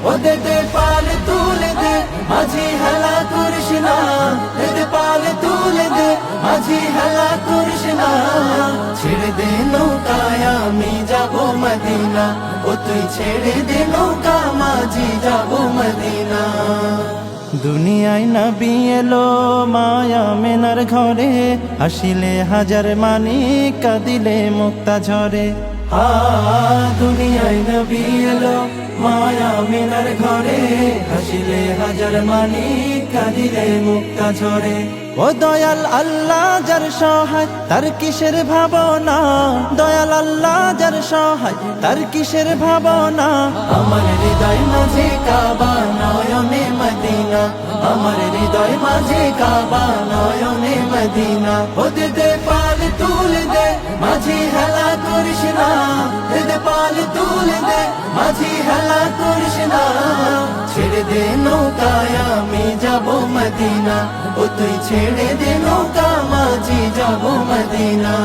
ও দে দে পাল তুলে দে মাঝি হেলা করিস না, দে দে পাল তুলে দে মাঝি হেলা করিস না। ছেড়ে দে নৌকায় আমি যাব মদিনা, ও তুই ছেড়ে দে নৌকা মাঝি যাব মদিনা। দুনিয়ায় নবী এলো মায়া মেনার ঘরে, হাসিলে হাজার মানিক কাঁদিলে মুক্তা ঝরে। দুনিয়ায় নবী এলো মায়া মেনার ঘরে, হাসিলে হাজার মানিক কাঁদিলে মুক্তা ঝরে। ও দয়াল আল্লাহ যার সহায় তার কিসের ভাবনা, দয়াল আল্লাহ যার সহায় তার কিসের ভাবনা। আমার হৃদয় মাঝে কাবা নয়নে মদিনা, আমার হৃদয় মাঝে কাবা নয়নে মদিনা। ও দে দে পাল তুলে দে মাঝি হেলা করিস না, দে দে পাল তুলে দে মাঝি হেলা করিস না। ছেড়ে দে নৌকায় আমি যাব মদিনা, ও তুই ছেড়ে দে নৌকা মাঝি যাব মদিনা।